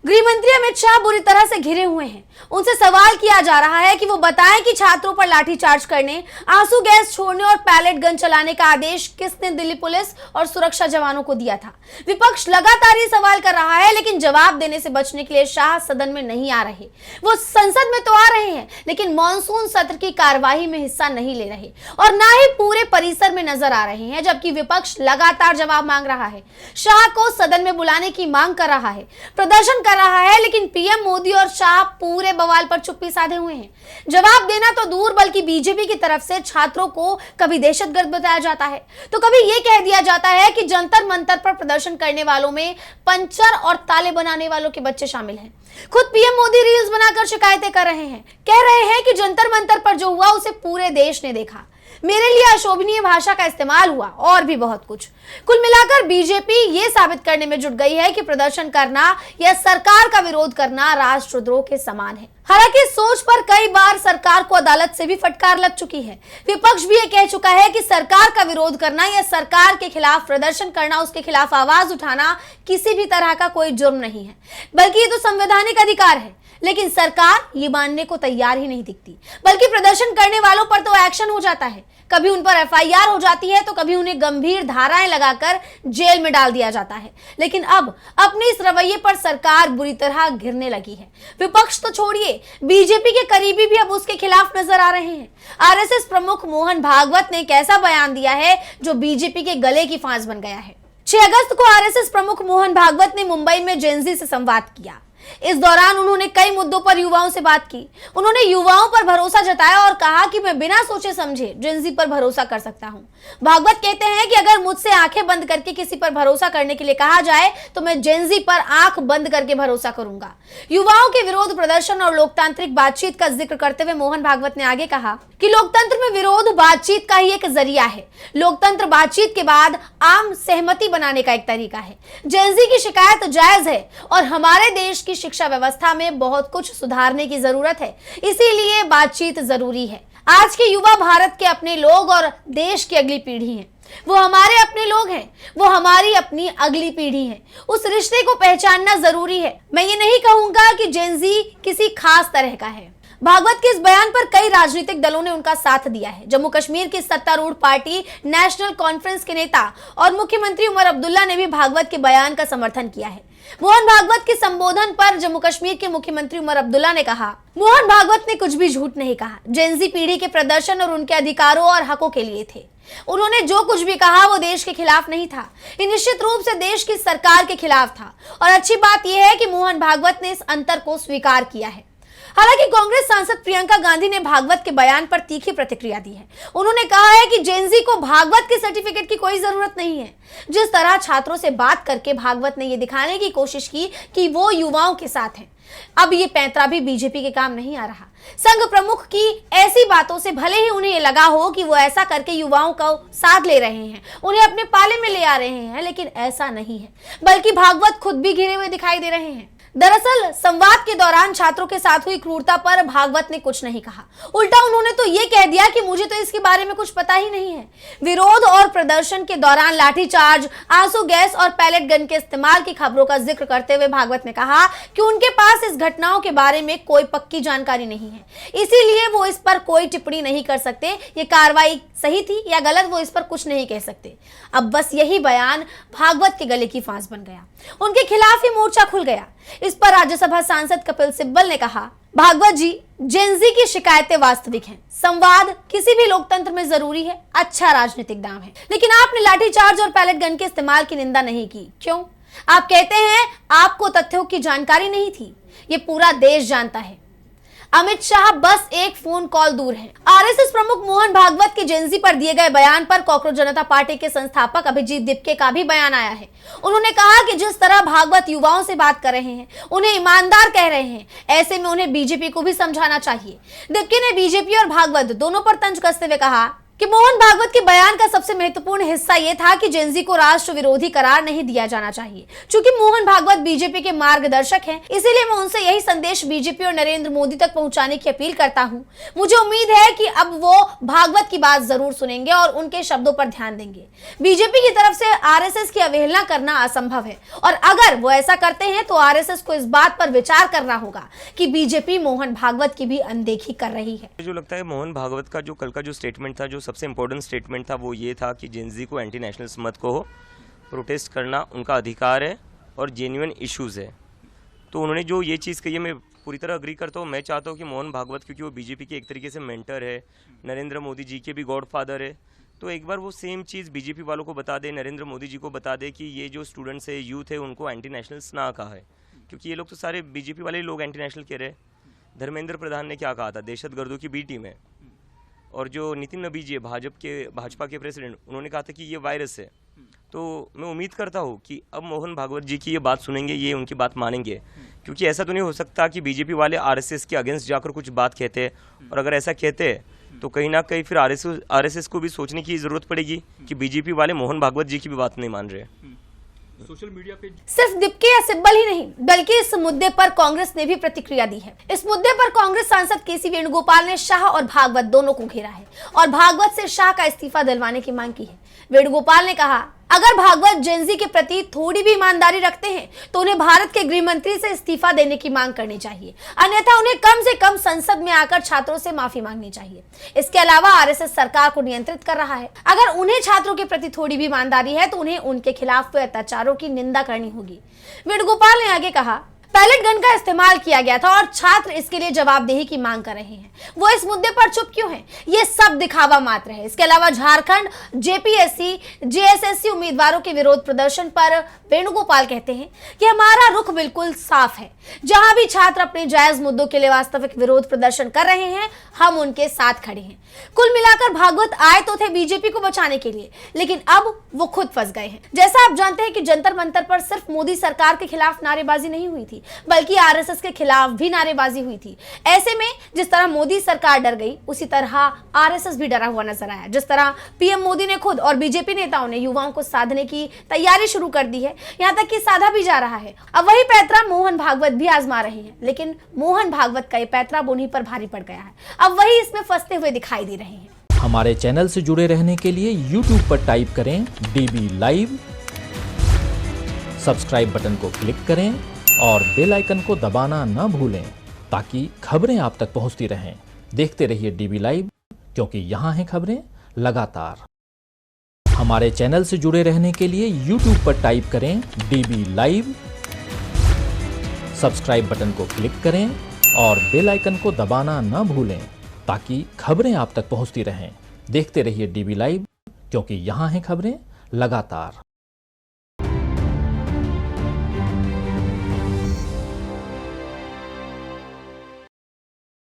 गृह मंत्री अमित शाह बुरी तरह से घिरे हुए हैं। उनसे सवाल किया जा रहा है कि वो बताएं कि छात्रों पर लाठीचार्ज करने, आंसू गैस छोड़ने और पैलेट गन चलाने का आदेश किसने दिल्ली पुलिस और सुरक्षा जवानों को दिया था। विपक्ष लगातार ये सवाल कर रहा है, लेकिन जवाब देने से बचने के लिए शाह सदन में नहीं आ रहे। वो संसद में तो आ रहे हैं, लेकिन मॉनसून सत्र की कार्यवाही में हिस्सा नहीं ले रहे और ना ही पूरे परिसर में नजर आ रहे हैं, जबकि विपक्ष लगातार जवाब मांग रहा है, शाह को सदन में बुलाने की मांग कर रहा है, प्रदर्शन कर रहा है, लेकिन पीएम मोदी और शाह पूरे बवाल पर चुप्पी साधे हुए हैं। जवाब देना तो दूर, बल्कि बीजेपी की तरफ से छात्रों को कभी दहशतगर्द बताया जाता है, तो कभी यह कह दिया जाता है कि जंतर मंतर पर प्रदर्शन करने वालों में पंचर और ताले बनाने वालों के बच्चे शामिल हैं। खुद पीएम मोदी रील्स बनाकर शिकायतें कर रहे हैं, कह रहे हैं कि जंतर मंतर पर जो हुआ उसे पूरे देश ने देखा, मेरे लिए अशोभनीय भाषा का इस्तेमाल हुआ और भी बहुत कुछ। कुल मिलाकर बीजेपी ये साबित करने में जुट गई है कि प्रदर्शन करना या सरकार का विरोध करना राष्ट्रद्रोह के समान है। हालांकि इस सोच पर कई बार सरकार को अदालत से भी फटकार लग चुकी है। विपक्ष भी ये कह चुका है कि सरकार का विरोध करना या सरकार के खिलाफ प्रदर्शन करना, उसके खिलाफ आवाज उठाना किसी भी तरह का कोई जुर्म नहीं है, बल्कि ये तो संवैधानिक अधिकार है। लेकिन सरकार ये मानने को तैयार ही नहीं दिखती, बल्कि प्रदर्शन करने वालों पर तो एक्शन हो जाता है। कभी उन पर एफआईआर हो जाती है, तो कभी उन्हें गंभीर धाराएं लगाकर जेल में डाल दिया जाता है। लेकिन अब अपने इस रवैये पर सरकार बुरी तरह घिरने लगी है। विपक्ष तो छोड़िए, बीजेपी के करीबी भी अब उसके खिलाफ नजर आ रहे हैं। आरएसएस प्रमुख मोहन भागवत ने एक ऐसा बयान दिया है जो बीजेपी के गले की फांस बन गया है। 6 अगस्त को आरएसएस प्रमुख मोहन भागवत ने मुंबई में जेनजी से संवाद किया। इस दौरान उन्होंने कई मुद्दों पर युवाओं से बात की। उन्होंने युवाओं पर भरोसा जताया और कहा कि मैं बिना सोचे समझे जेनजी पर भरोसा कर सकता हूं। भागवत कहते हैं कि अगर मुझसे आंखें बंद करके किसी पर भरोसा करने के लिए कहा जाए तो मैं जेनजी पर आंख बंद करके भरोसा करूंगा। युवाओं के विरोध प्रदर्शन और लोकतांत्रिक बातचीत का जिक्र करते हुए मोहन भागवत ने आगे कहा कि लोकतंत्र में विरोध बातचीत का ही एक जरिया है। लोकतंत्र बातचीत के बाद आम सहमति बनाने का एक तरीका है। जेनजी की शिकायत जायज है और हमारे देश की शिक्षा व्यवस्था में बहुत कुछ सुधारने की जरूरत है, इसीलिए बातचीत जरूरी है। आज के युवा भारत के अपने लोग और देश की अगली पीढ़ी हैं। वो हमारे अपने लोग हैं, वो हमारी अपनी अगली पीढ़ी है। उस रिश्ते को पहचानना जरूरी है। मैं ये नहीं कहूंगा कि जेनजी किसी खास तरह का है। भागवत के इस बयान पर कई राजनीतिक दलों ने उनका साथ दिया है। जम्मू कश्मीर की सत्तारूढ़ पार्टी नेशनल कॉन्फ्रेंस के नेता और मुख्यमंत्री उमर अब्दुल्ला ने भी भागवत के बयान का समर्थन किया है। मोहन भागवत के संबोधन पर जम्मू कश्मीर के मुख्यमंत्री उमर अब्दुल्ला ने कहा, मोहन भागवत ने कुछ भी झूठ नहीं कहा। जेनजी पीढ़ी के प्रदर्शन और उनके अधिकारों और हकों के लिए थे। उन्होंने जो कुछ भी कहा वो देश के खिलाफ नहीं था, ये निश्चित रूप से देश की सरकार के खिलाफ था। और अच्छी बात यह है कि मोहन भागवत ने इस अंतर को स्वीकार किया है। हालांकि कांग्रेस सांसद प्रियंका गांधी ने भागवत के बयान पर तीखी प्रतिक्रिया दी है। उन्होंने कहा है कि जेनजी को भागवत के सर्टिफिकेट की कोई जरूरत नहीं है। जिस तरह छात्रों से बात करके भागवत ने यह दिखाने की कोशिश की कि वो युवाओं के साथ हैं, अब ये पैंतरा भी बीजेपी के काम नहीं आ रहा। संघ प्रमुख की ऐसी बातों से भले ही उन्हें लगा हो कि वो ऐसा करके युवाओं को साथ ले रहे हैं, उन्हें अपने पाले में ले आ रहे हैं, लेकिन ऐसा नहीं है, बल्कि भागवत खुद भी घिरे हुए दिखाई दे रहे हैं। दरअसल संवाद के दौरान छात्रों के साथ हुई क्रूरता पर भागवत ने कुछ नहीं कहा। उल्टा उन्होंने तो ये कह दिया कि मुझे तो इसके बारे में कुछ पता ही नहीं है। विरोध और प्रदर्शन के दौरान लाठीचार्ज, आंसू गैस और पैलेट गन के इस्तेमाल की खबरों का जिक्र करते हुए भागवत ने कहा कि उनके पास इस घटनाओं के बारे में कोई पक्की जानकारी नहीं है, इसीलिए वो इस पर कोई टिप्पणी नहीं कर सकते। ये कार्रवाई सही थी या गलत, वो इस पर कुछ नहीं कह सकते। अब बस यही बयान भागवत के गले की फांस बन गया। उनके खिलाफ ही मोर्चा खुल गया। इस पर राज्यसभा सांसद कपिल सिब्बल ने कहा, भागवत जी, जेनजी की शिकायतें वास्तविक हैं। संवाद किसी भी लोकतंत्र में जरूरी है, अच्छा राजनीतिक दांव है। लेकिन आपने लाठीचार्ज और पैलेट गन के इस्तेमाल की निंदा नहीं की। क्यों? आप कहते हैं आपको तथ्यों की जानकारी नहीं थी। ये पूरा देश जानता है। अमित शाह बस एक फोन कॉल दूर हैं। आरएसएस प्रमुख मोहन भागवत के जेनजी पर दिए गए बयान पर कॉकरोच जनता पार्टी के संस्थापक अभिजीत दीपके का भी बयान आया है। उन्होंने कहा कि जिस तरह भागवत युवाओं से बात कर रहे हैं, उन्हें ईमानदार कह रहे हैं, ऐसे में उन्हें बीजेपी को भी समझाना चाहिए। दीपके ने बीजेपी और भागवत दोनों पर तंज कसते हुए कहा कि मोहन भागवत के बयान का सबसे महत्वपूर्ण हिस्सा यह था कि जेनजी को राष्ट्र विरोधी करार नहीं दिया जाना चाहिए। चूंकि मोहन भागवत बीजेपी के मार्गदर्शक हैं, इसीलिए मैं उनसे यही संदेश बीजेपी और नरेंद्र मोदी तक पहुंचाने की अपील करता हूं। मुझे उम्मीद है कि अब वो भागवत की बात जरूर सुनेंगे और उनके शब्दों पर ध्यान देंगे। बीजेपी की तरफ से आरएसएस की अवहेलना करना असंभव है और अगर वो ऐसा करते हैं तो आरएसएस को इस बात पर विचार करना होगा कि बीजेपी मोहन भागवत की भी अनदेखी कर रही है। जो लगता है मोहन भागवत का जो कल का जो स्टेटमेंट था, जो सबसे इम्पोर्टेंट स्टेटमेंट था वो ये था कि जेनजी को एंटी नेशनल्स मत कहो, प्रोटेस्ट करना उनका अधिकार है और जेन्युइन इश्यूज़ है। तो उन्होंने जो ये चीज़ कही है मैं पूरी तरह अग्री करता हूँ। मैं चाहता हूँ कि मोहन भागवत, क्योंकि वो बीजेपी के एक तरीके से मेंटर है, नरेंद्र मोदी जी के भी गॉडफादर है, तो एक बार वो सेम चीज़ बीजेपी वालों को बता दे, नरेंद्र मोदी जी को बता दे कि ये जो स्टूडेंट्स है, यूथ है, उनको एंटी नेशनल्स ना कहा है। क्योंकि ये लोग तो सारे बीजेपी वाले लोग एंटी नेशनल कह रहे हैं। धर्मेंद्र प्रधान ने क्या कहा था, दहशतगर्दों की बी टीम है। और जो नितिन नबी जी भाजपा के प्रेसिडेंट, उन्होंने कहा था कि ये वायरस है। तो मैं उम्मीद करता हूँ कि अब मोहन भागवत जी की ये बात सुनेंगे, ये उनकी बात मानेंगे। क्योंकि ऐसा तो नहीं हो सकता कि बीजेपी वाले आरएसएस के अगेंस्ट जाकर कुछ बात कहते हैं, और अगर ऐसा कहते हैं तो कहीं ना कहीं फिर आरएसएस को भी सोचने की ज़रूरत पड़ेगी कि बीजेपी वाले मोहन भागवत जी की भी बात नहीं मान रहे। सोशल मीडिया पे सिर्फ दिप्के या सिब्बल ही नहीं बल्कि इस मुद्दे पर कांग्रेस ने भी प्रतिक्रिया दी है। इस मुद्दे पर कांग्रेस सांसद केसी वेणुगोपाल ने शाह और भागवत दोनों को घेरा है और भागवत से शाह का इस्तीफा दिलवाने की मांग की है। वेणुगोपाल ने कहा, अगर भागवत जेनजी के प्रति थोड़ी भी ईमानदारी रखते हैं तो उन्हें भारत के गृह मंत्री से इस्तीफा देने की मांग करनी चाहिए, अन्यथा उन्हें कम से कम संसद में आकर छात्रों से माफी मांगनी चाहिए। इसके अलावा आरएसएस सरकार को नियंत्रित कर रहा है। अगर उन्हें छात्रों के प्रति थोड़ी भी ईमानदारी है तो उन्हें उनके खिलाफ हुए अत्याचारों की निंदा करनी होगी। वेणुगोपाल ने आगे कहा, पैलेट गन का इस्तेमाल किया गया था और छात्र इसके लिए जवाबदेही की मांग कर रहे हैं। वो इस मुद्दे पर चुप क्यों हैं? ये सब दिखावा मात्र है। इसके अलावा झारखंड जेपीएससी जेएसएससी उम्मीदवारों के विरोध प्रदर्शन पर वेणुगोपाल कहते हैं कि हमारा रुख बिल्कुल साफ है। जहां भी छात्र अपने जायज मुद्दों के लिए वास्तविक विरोध प्रदर्शन कर रहे हैं, हम उनके साथ खड़े हैं। कुल मिलाकर भागवत आए तो थे बीजेपी को बचाने के लिए, लेकिन अब वो खुद फंस गए हैं। जैसा आप जानते हैं कि जंतर मंतर पर सिर्फ मोदी सरकार के खिलाफ नारेबाजी नहीं हुई थी, बल्कि आरएसएस के खिलाफ भी नारेबाजी हुई थी। ऐसे में जिस तरह मोदी सरकार डर गई, उसी तरह आरएसएस भी डरा हुआ नजर आया। जिस तरह पीएम मोदी ने खुद और बीजेपी नेताओं ने युवाओं को साधने की तैयारी शुरू कर दी है, यहां तक कि साधा भी जा रहा है। अब वही पैंतरा मोहन भागवत भी आजमा रहे हैं, लेकिन मोहन भागवत का ये पैंतरा उन्हीं पर भारी पड़ गया है। अब वही इसमें फंसते हुए दिखाई दे रहे हैं। हमारे चैनल से जुड़े रहने के लिए YouTube पर टाइप करें DB लाइव, सब्सक्राइब बटन को क्लिक करें और बेल आइकन को दबाना न भूलें ताकि खबरें आप तक पहुंचती रहें। देखते रहिए DB लाइव, क्योंकि यहाँ हैं खबरें लगातार। हमारे चैनल से जुड़े रहने के लिए YouTube पर टाइप करें DB लाइव, सब्सक्राइब बटन को क्लिक करें और बेल आइकन को दबाना न भूलें ताकि खबरें आप तक पहुंचती रहें। देखते रहिए DB लाइव, क्योंकि यहाँ हैं खबरें लगातार।